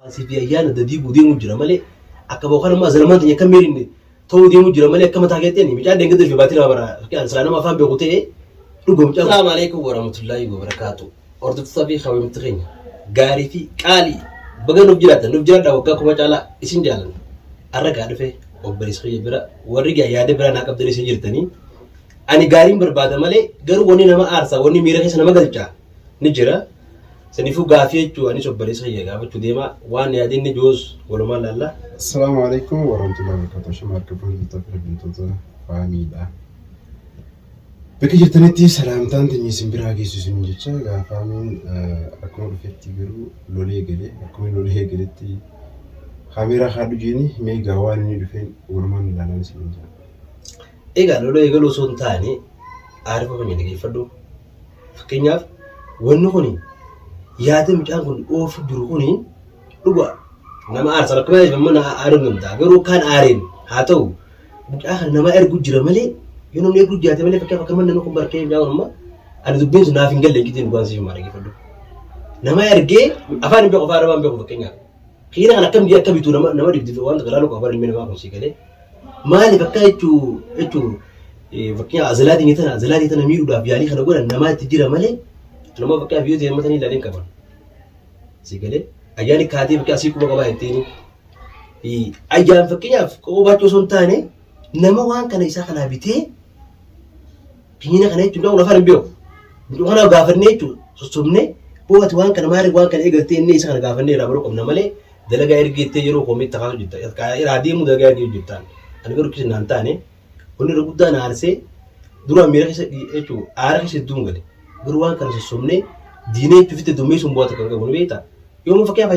Asifi ayyaana dadii deemuu jira malee akka boqonnaa amma zalmaan tanya kan meerinne ta'uu deemuu jira malee akka mataa keettanii midhaan deengada fi baatii nama bara salaanama afaan beeku ta'ee dhugum caalu. Assalamu alaykum wa rahmatullahi wa barakatuh. Hordoftoota fi hawwimti keenya gaarii fi qaalii baga nuuf jiraadha waggaa kuma caalaa isin jaalan arragaa dhufe obboleessa kiyya bira warri yaada bira naa qabdanii isin jirtanii ani gaariin barbaada malee garuu wanni nama aarsaa wanni miira keessa nama galchaa ni jira. Sanifu gaafii jechuun anis obboleessa kiyya gaafachuu deema waan yaadinni joos walumaa laalla. Assalamu alaykum wa rahmatullahi wa barakatuh. Shamarka fuuldurta filamtoota faamiidha. Bakka jirtanitti salaamtaan teenye isin biraa geessisun jecha gaafaamiin akkuma dhufetti garuu lolee galee akkuma lolee galetti kaameeraa haadhu jeeni meegaa waan inni dhufeen walumaan ilaalan isin jira. Egaa lolee galuu osoo hin taane aarifa keenya dhageeffadhu. Fakkeenyaaf wanni kuni yaada midhaan kun oofu jiru kuni dhugaa nama aarsa akkuma jedhamu aaruun danda'a garuu kan aareen haa ta'u midhaan kan nama ergu jira malee yoo namni ergu jiraate malee fakkeenya akka namni kun barkee midhaan amma ani dubbiin sun naaf hin galle gitiin waan siif maal dhageeffadhu. Nama ergee afaan beeku afaan arabaan beeku fakkeenyaaf xiina kan akkam jee akka bituu nama dibdife waan gara lukuu afaan ilmi namaa kun si galee maaliif akka jechuun fakkeenyaaf azalaatii tana miidhuudhaaf yaalii kana godhan namaatti jira malee nama bakka biyyoota deematanii ilaaleen qaban. Si galee ayyaani kaatee bakka asii quba qabaa jetteeni. Ayyaan fakkeenyaaf qomoo baachuu osoo hin taane nama waan kana isaa kanaa bitee xiina kana jechuun nama afaan hin beeku. Midhaan kana gaafannee jechuun sossobnee booti waan kana maali waan kana eegaltee inni isa kana gaafannee irraa baruu qabna malee dalagaa ergeettee yeroo koomii takaasu jirta. Irraa deemuu dalagaa ergee hojjettaan. Ani garuu kisa naan taane wanni irra guddaan aarsee duraan miira keessa jechuun aara keessa hedduun gale. Garuu waan kana sossobnee diinee itti fitte dummee sun bu'aata kan qabu ni beektaa. Yommuu fakkeenyaaf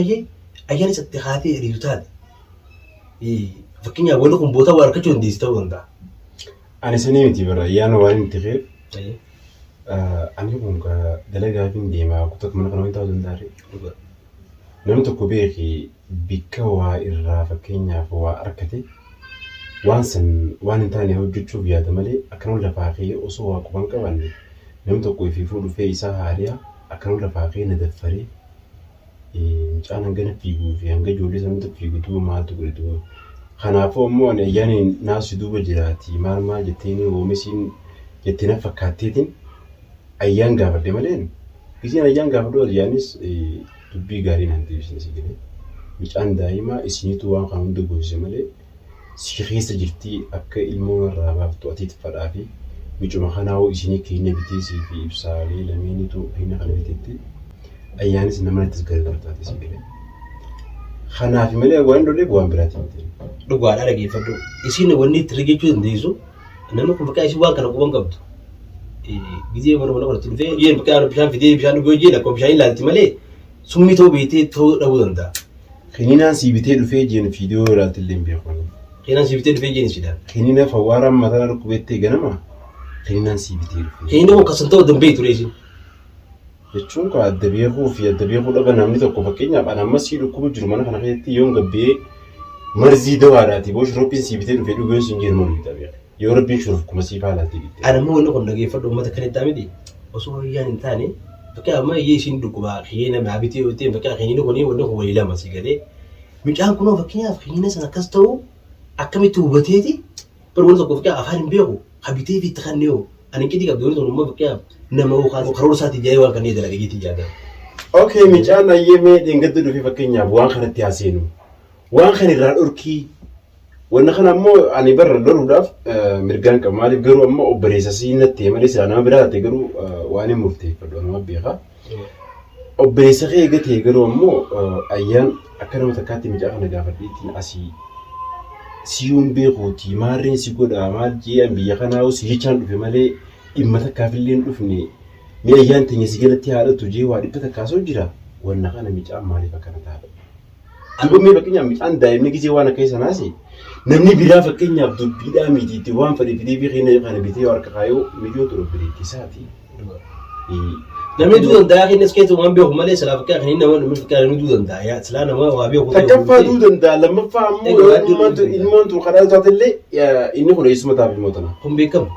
ayyaan isatti haatee hiriiru taate fakkeenyaaf wanti kun bootaa waa harkachuu dandeessi ta'uu danda'a. Ani sanii miti bara ayyaana waan hin ta'eef ani kun dalagaa fi deemaa kutaa mana kana ta'uu danda'a. Namni tokko beeki bikka waa irraa fakkeenyaaf waa harkate waan hin taane hojjechuuf yaada malee akkanuma lafaa kee osoo waa quban qabanne. Namni tokko ifii fuudhufee isaa haariyaa akkanuma lafaa kee na daffaree mucaan hangana fiiguu fi hanga ijoollee sanatti fiigu duuba maaltu godhe duuba. Kanaafuu ammoo ani ayyaani naasi duuba jiraati maal jetteeni oomisiin jettee na fakkaatteetiin ayyaan gaafadhe malee giseen ayyaan gaafadhu ayyaanis dubbii gaarii naan deebisne si galee mucaan daa'imaa isiniitu waan kan hunda goosise malee si keessa jirtii akka ilmoo irraa baaftu ati fadhaa fi michuma kanaa'uu isinii keenya biteesii fi ibsaalee lameenitu keenya kana biteetti ayyaanis namanattis gargaartaati si galee. Kanaaf malee waan lolee bu'aan biraati miti. Dhugaadhaa dhageeffadhu. Isin wanni itti rigechuu dandeessu namni kun bakka isin waan kana quban qabdu. Gizee mana qoratu dhufee yeen bakka bishaan fidee bishaan dhuguu jee lakkoofsa bishaan ilaalti malee summii ta'uu beetee ta'uu dhabuu danda'a. Kiniinaan si bitee dhufee jeen fiidiyoo irratti illee hin beeku. Kiniinaan si bitee dhufee jeen sidaan. Kiniina fawwaaraan mataa dhukkubettee ganama. Kiniinaan si bitee dhufee. Kiniina kun kasan ta'uu danbee ture isin. Jechuun kan adda beekuu fi adda beekuu dhaba namni tokko fakkeenyaaf an amma si dhukkubu jiru mana kana keessatti yoon gabbee marzii dawaadhaati boo shuroopiin si bitee dhufee dhugeen sun jeeruma dhugita beeka. Yoo rabbiin shuruuf kuma si faalaatti bitte. Anammoo wanni kun dhageeffadhu uummata kan itti amiti osoo wayyaan hin taane fakkeenya amma iyyee isin dhukkubaa kiyyeena maabitee yoo ta'e fakkeenya kiyyeena kun wanni kun walii lama si galee midhaan kunoo fakkeenyaaf kiyyeena sana akkas ta'u akkamitti hubateeti bara wanti tokko fakkeenya afaan hin beeku habitee fi itti kanneen ani qixi qabdu wanti kun fakkeenyaaf nama karoora isaatti jaayee waan kanneen dalagaa jeetii jaadama. Okay midhaan ayyee mee dheengadda dhufee fakkeenyaaf waan kanatti haaseenu waan kan irraa dhorkii wanna kana ammoo ani barra loruudhaaf mirgaan qaba maaliif garuu ammoo obboleessa siinatti malee sila nama biraa ta'e garuu waan hin murteeffadhu nama beeka. Obboleessa kee eegatee garuu ammoo ayyaan akka nama takkaatti midhaan kana gaafadhiitiin asii siyuun beekuuti maarreen si godha maal jee biyya kanaa si jechaan dhufe malee dhimma takkaafillee hin dhufne mee ayyaan teenya si galatti haadhatu jee waa dhibba takkaasoo jira wanna kana midhaan maaliif akkana taa'adha. Duuba mee fakkeenyaaf midhaan daa'imni gisee waan akka sanaasi namni biraa fakkeenyaaf dubbiidhaa mitiitti waan fedhe fidee fi keenya kana bitee harka kaayoo miidiyoo ture bireetti isaati. Namni duu danda'a kennas keessa waan beeku malee silaa fakkeenya kan inni nama fakkeenya namni duu danda'a silaa nama waa beeku. Takkaffaa duu danda'a lammaffaa ammoo ilmoon tun kadhaa taatellee inni kun eessuma taa'af ilmoo tana. Kun beekamu.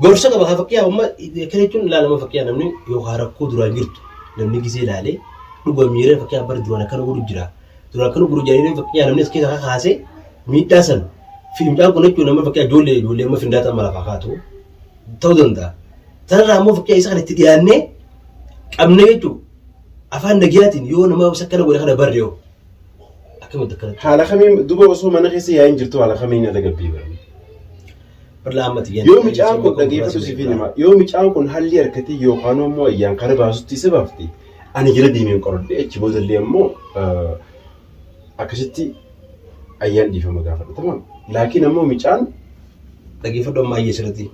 Gorsa qaba fakkeenyaaf amma kan jechuun ilaalama fakkeenya namni yookaan rakkoo duraan jirtu namni gisee ilaalee dhuga miira fakkeenyaaf bara duraan akkana godhu jira. Duraan kan guruu jedhanii fakkii namni as keessa kaasee miidhaa san fiimdhaan kun jechuun nama fakkii ijoollee amma findaata mala fakkaatu ta'uu danda'a. Sanarraa immoo fakkii isa kana itti dhiyaannee qabne jechuudha. Afaan nagayaatiin yoo nama sakkana godhe kana barre yoo akkamitti akkanatti. Haala kamiin duba osoo mana keessa yaa'in jirtu haala kamiin irra gabbii bara. Yoo micaan kun dhageeffatu siif hima yoo micaan kun halli harkatee yookaan immoo ayyaan kana baasutti isa baafti ani jira deemeen qoradhee achi boodallee immoo akkasitti ayyaan dhiifama gaafadha tamam. Laakiin ammoo micaan dhageeffadhu amma ayyee sirriitti.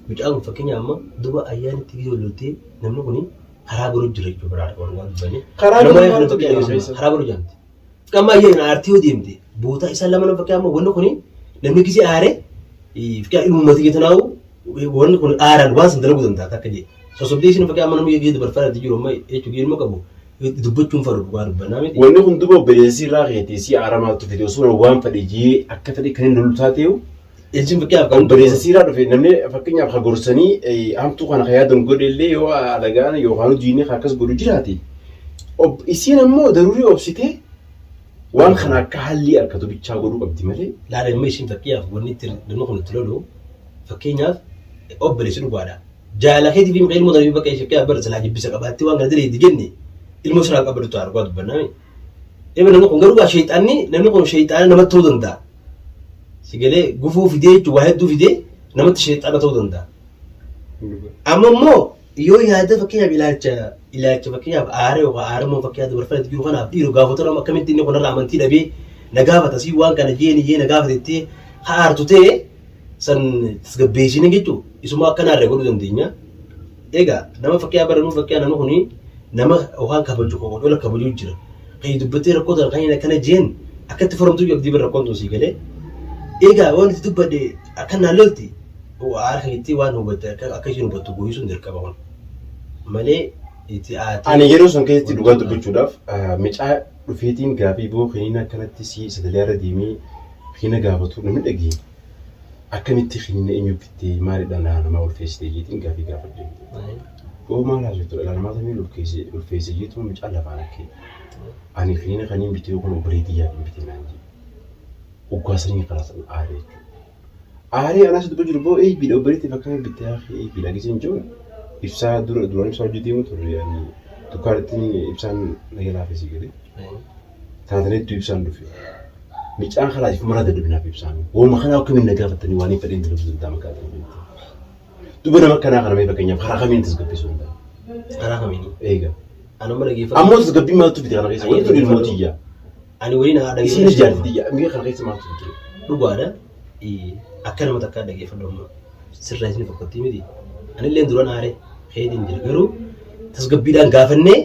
Micaan kun fakkeenya amma duba ayyaan itti ijoollottee namni kun karaa godhu jira jechuudha biraadha waan dubbanii. Karaa godhu jaamti. Amma ayyaan aartii yoo deemte boota isaan lama fakkii amma wanni kun namni gisee aaree fikir ilmuumati gitu nahu, wanni kun aaraan waan san dalaguu danda'a akka jedhe. Sosobdee isin fakkii amma namni yoo geedda barfaadha jiru amma jechuudha ilma qabu dubbachuun faru dhugaa dubbannaa miti. Wanni kun duba obboleessi irraa keetii si aaramaatu fide osoo waan fedhe jee akka fedhe kan hin lolu taatee'u. Ejjiin fakkii obboleessi irraa dhufe namni fakkeenyaaf haa gorsanii hamtuu kana kan yaadan godhellee yoo alagaan yookaan hojiin akkas godhu jiraate. Isiin ammoo daruurii obsitee waan kana akka halli harkatu bichaa godhuu qabdi malee. Laala ilma ishiin fakkeenyaaf wanni itti namni kun itti lolu fakkeenyaaf obboleessi dhugaadha. Jaalakeetii fi ilmoo darbii bakka ishee fakkeenyaaf bara salaa jibbisa qabaatti waan kana direetti jenne ilmoo sirraa qabatu ta'a dhugaa dubbannaa. Eeba namni kun garuu sheexaanni namni kun sheexaana namatti ta'uu danda'a. Sigalee gufuu fidee jechuun waa hedduu fidee namatti sheexaana ta'uu danda'a. Amma immoo yoo yaada fakkeenyaaf ilaalcha fakkeenyaaf aaree yookaan aaramoo fakkeenyaaf dabarfamatti jiru kanaaf dhiiroo gaafatu nama akkamitti inni kunarraa amantii dhabee na gaafata si waan kana jee na gaafatettee haa aartu ta'e san tasgabbeessine jechuudha. Isuma akkanaarra godhuu dandeenya. Egaa nama fakkeenyaaf baranuu fakkeenyaaf namni kuni nama waan kabaju qofa dhola kabajuu jira. Kan dubbattee rakkoo kan akkana jeen akkatti foramtuu yoo abdii rakkoon tuusii galee. Egaa waan itti dubbadde akkanaan lolti aara kan itti waan hubatte akka ishiin hubattu gooyisuun dirqama kun. Malee itti aatee. Ani yeroo sun keessatti dhugaa dubbachuudhaaf micaa dhufeetiin gaafii boo kaniin akkanatti si sagalee irra deemee kina gaafatu namni dhagee akkamitti kina eenyu fittee maalidha namaa ulfeessitee jeetiin gaafii gaafadde. Oo maal haa jettu dhala namaa samii ulfeessee jeetu micaa lafaan akkee. Ani kina kaniin bitee kun obboleetii yaadin bitee naan jee. Uggaasanii kalaasan aaree jechuudha. Aaree anas dubba jiru boo eebiidha obboleetti fakkaan bitee hafe eebiidha giseen jiru. Ibsaa duraan ibsaa hojjeteemu turre yaani dukkaanittiin ibsaan naga laafesii galee. Taataniitu ibsaan dhufe. Micaan kalaatiif maraa dadhabinaaf ibsaan. Wooma kanaa akkamiin na gaafatanii waan hin fedheen dalaguu danda'a maqaa ta'e. Duba nama akkanaa kana mee fakkeenyaaf karaa kamiin tasgabbeessuu danda'a? Karaa kamiin? Eega. Anuma dhageeffatu. Ammoo tasgabbii maaltu fide kana keessa? Wanti turi ilmootiyyaa. Ani waliin haa dhageeffatu. Isinis jaallatiyyaa. Mi'a kana keessa maaltu fide? Dhugaadha. Akka nama takkaa dhageeffadhu amma sirraa isin tokkotti miti. Anillee duraan aaree heediin jira garuu tasgabbiidhaan gaafannee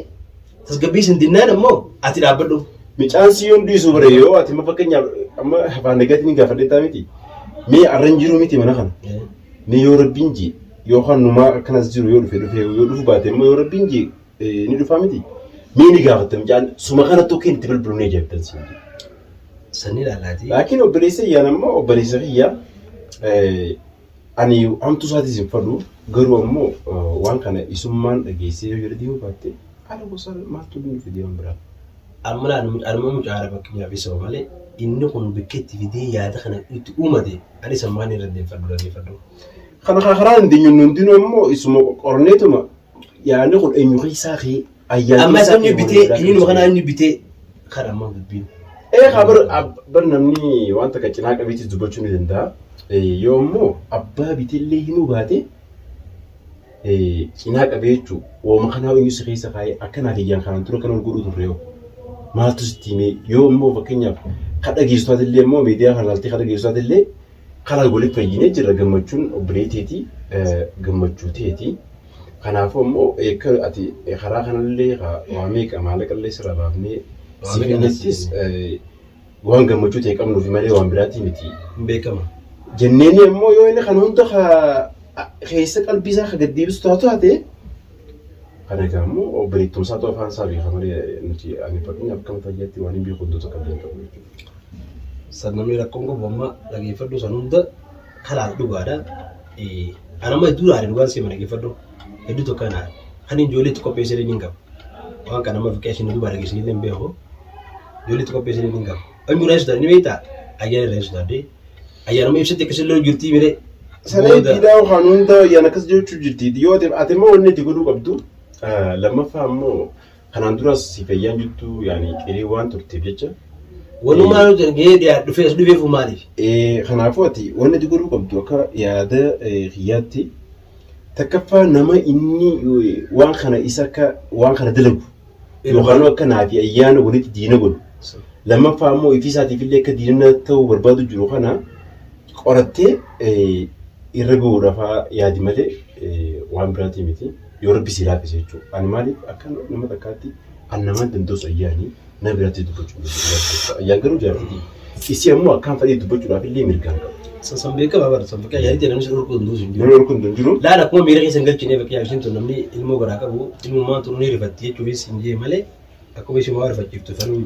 tasgabbii isin dinnaan ammoo ati dhaabbadhu. Micaan si yoon dhiisuu bare yoo ati amma fakkeenyaaf amma afaan nagaatiin gaafadheettaa miti. Mee arran jiru miti mana kana. Mee yoo rabbiin jee yookaan numaa akkanas jiru yoo dhufu baate immoo yoo rabbiin jee ni dhufaa miti. Mee ni gaafatta micaan suma kana tokko itti bilbiluunee jaabatan si. Sanni ilaalaati. Laakiin obboleessa iyyaan ammoo obboleessa kiyyaa ani hamtuu isaatis hin fadhu garuu ammoo waan kana isummaan dhageessee yoo jedhe deemuu baatte haala gosa maaltu inni fidee waan biraa. Alma mucaara fakkeenyaaf isa malee inni kun bikkeetti fidee yaada kana itti uumate ani sammaan irra dhageeffadhu. Kana karaa hin hundinuu ammoo isuma qorneetuma yaadni kun eenyu keessaa kee ayyaana. Amma isa inni bitee inni kana inni bitee kan ammoo dubbiin. Bar namni wanta kan cinaa qabeetti dubbachuu ni danda'a. Yoo immoo abbaa biteellee himuu baate cinaa qabee jechuun wooma kanaa eenyu si keessa kaa'ee akkanaaf iyyaan kanaan tura kan ol godhu turre maaltu sitti himee yoo immoo fakkeenyaaf kan dhageessitaatillee immoo miidiyaa kan laaltee kan dhageessitaatillee karaa walitti fayyinee jirra gammachuun obboleetteeti gammachuu ta'eeti. Kanaafuu immoo ati karaa kanallee waa meeqa maallaqallee sirraa baafnee si kennettis waan gammachuu ta'e qabnuufi malee waan biraatti miti. Beekama. Jenneen immoo yoo inni kan hunda keessa qalbii isaa kan gaddeebisu taate kan egaa immoo obboleettumsaa ta'uu afaan isaa beeka malee nuti ani fakkeenyaaf akkam fayyaatti waan hin beeku hundoota qabdeen qabu jechuudha. Sannamni rakkoon qabu amma dhageeffadhu san hunda karaa dhugaadha. Anamma hedduu dhaare dhugaan seema dhageeffadhu hedduu tokko kan ijoolleetti qopheessee hin qabu. Waan kana amma fakkii isin dhugaa dhageessanii hin beeku. ijoollee tokko peesanii hin qabu. Anjuu reessuudhaan ni beektaa ayyaana reessuudhaan dee ayyaanuma ibsatti akkasii jirtii miree. Sana ibidhaa waan hunda ayyaana akkas jechuu jirti yoo ati immoo wanni itti godhuu qabdu lammaffaa immoo kanaan duras si fayyaan jirtu yaani qerii waan turteef jecha. Walumaa gahee dhiyaatu dhufeef maaliif? Kanaafuu ati wanni itti godhuu qabdu akka yaada hiyyaatti takkaffaa nama inni waan kana isa akka waan kana dalagu yookaan akka naafi ayyaana walitti diina godhu. Lammaffaa immoo ifii isaatiif illee akka diina ta'uu barbaadu jiru kana qorattee irra gahuudhaaf yaadi malee waan biraatii miti yoo rabbi si laaffise jechuudha. Ani maaliif akka nama takkaatti an namaan danda'us ayyaanii na biraatti dubbachuu ayyaan garuu jaartii isi ammoo akkaan fadhii dubbachuudhaaf illee mirgaan qabu. San beekama bara san bakka ayyaanitti namni dhorku hunduu hin jiru. Dhorku hunduu hin jiru. Laala akkuma miira keessa hin galchine bakka yaabsiin tun namni ilmoo garaa qabu ilmumaan tun ni rifatti jechuunis hin jee malee akkuma ishee maa rifachiiftu fanuu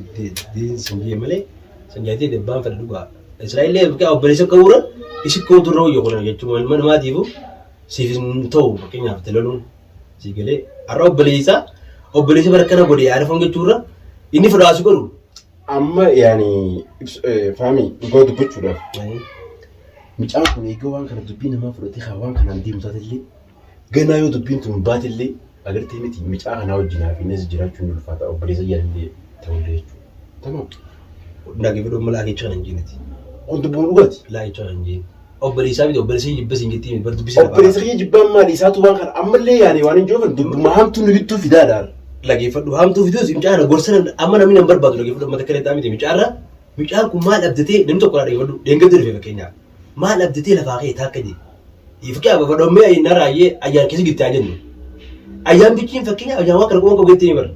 hin jee malee san jaatee debbaan fadha dhugaa. Israa'eellee bakka obboleessa qabuura isi kootu irra hoyyoo kunan jechuun mana maatiifu siif hin ta'u fakkeenyaaf talaluun si galee har'a obboleessa bara kana godhe yaada foon jechuurra inni fudhaatu godhu. Amma yaani faamii dhugaa dubbachuudhaaf mucaan kun egaa waan kana dubbii namaa fudhatee haa waan kanaan deemu taatellee ganaa yoo dubbiin tun baatellee agartee miti mucaa kanaa wajjinaaf innis jiraachuun ulfaata obboleessa yaadillee ta'ullee jechuudha. Tamam. Ndaagee fedhu mala akeecha kan jiinati. On dubbuun dhugaati. Laayicha kan jiin. Obboleessaa miti obboleessi jibbas hin jettiin bar dubbisa. Obboleessa kee jibbaan maali isaatu waan kana ammallee yaani waan hin joofan dubbuma hamtuu nu bittuu fidaadhaan. Lageeffadhu hamtuu fiduus mucaan gorsa amma namni nan barbaadu lageeffadhu mata kaleetaa miti mucaan kun maal abdatee namni tokko lageeffadhu deengatti dhufee fakkeenyaaf maal abdatee lafaa kee taakka jee ifkee abafadhoomee ayyinaa raayyee ayyaan keessa gittaa jennu ayyaan bichiin fakkeenyaaf ayyaan waan kana qoon qabu jettee bara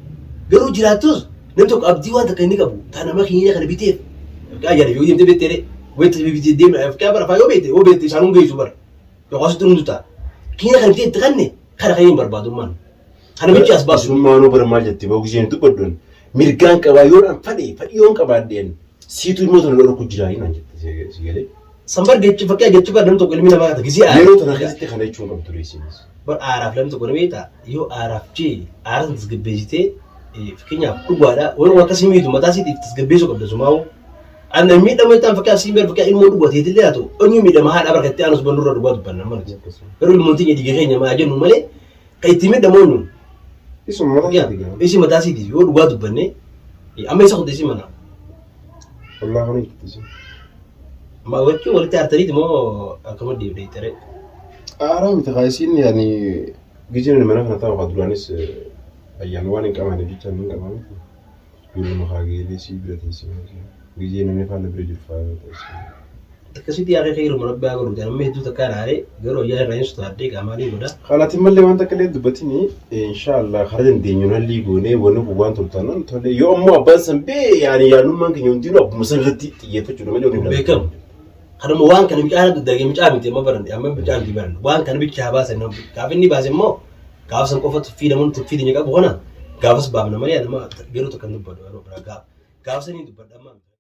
garuu jiraattus namni tokko abdii waan takka inni qabu taa nama keenya kana biteef ayyaan yoo deemtee beettee weetti bitee deemna ifkee bara faayoo beettee isaan hungeessu bara yookaas itti hundutaa keenya kana bitee itti kanne kana kan hin barbaadummaan. Kana bichi as baasu maanoo bara maal jettee bahu giseen dubbaddoon mirgaan qabaa yoodhaan fadhii yoon qabaadheen siituu immoo tana dhorku jiraanii naan jette si galee. Sambar geejjiba fakkii geejjiba namni tokko ilmi namaa kata gisee aaraa. Yeroo tana keessatti kana jechuun qabdu tureessinis. Bar aaraaf namni tokko nameeta yoo aaraaf jee aara sana tasgabbeessitee fakkeenyaaf dhugaadhaa waan akkasii miidhu mataa isiitiif tasgabbeessuu qabda sumaa'u. Anna miidhamu itti fakkii asii meer fakkii ilmoo dhugateetillee haa ta'u eenyu miidhama haadha barkattee aanus bandurra dhugaa dubbanna mana. Garuu ilmoontiin jedhi keenya maa jennu malee kan itti miidhamu isi mataa isiitiif yoo dhugaa dubbanne amma isa kuteessi mana. Wallaahi kana itti Ma wajjin walitti artariiti moo akkama deebdee tere? Aaraa miti kaayisiin yaani giseen mana kana taa'u duraanis ayyaan waan hin qabaanne jecha hin qabaanne yeroo makaa geelee si bira teessee giseen namni faana bira jiru faana. Akkasitti yaaqee kan yeroo mana biraa godhu namni hedduu takka raaree garuu ayyaana irraa hin sodaadhee qaamaalee godha. Kanaati mallee waan takka illee dubbatini inshaallah karaa dandeenyu nalli goonee wanni kun waan toltanan tolle yoo ammoo abbaan san bee yaani yaanummaan keenya hundinuu abbuma san irratti xiyyeeffachuudha malee waliin beekamu. Kanuma waan kana bicaan dagee bicaa miti amma baran amma bicaan miti baran waan kana bicaa baasan gaafa inni baase immoo gaafa san qofa fiidamuun fiidanya qabu kana gaafas baafna malee nama yeroo tokko kan dubbadu gaafa sanii dubbadha amma.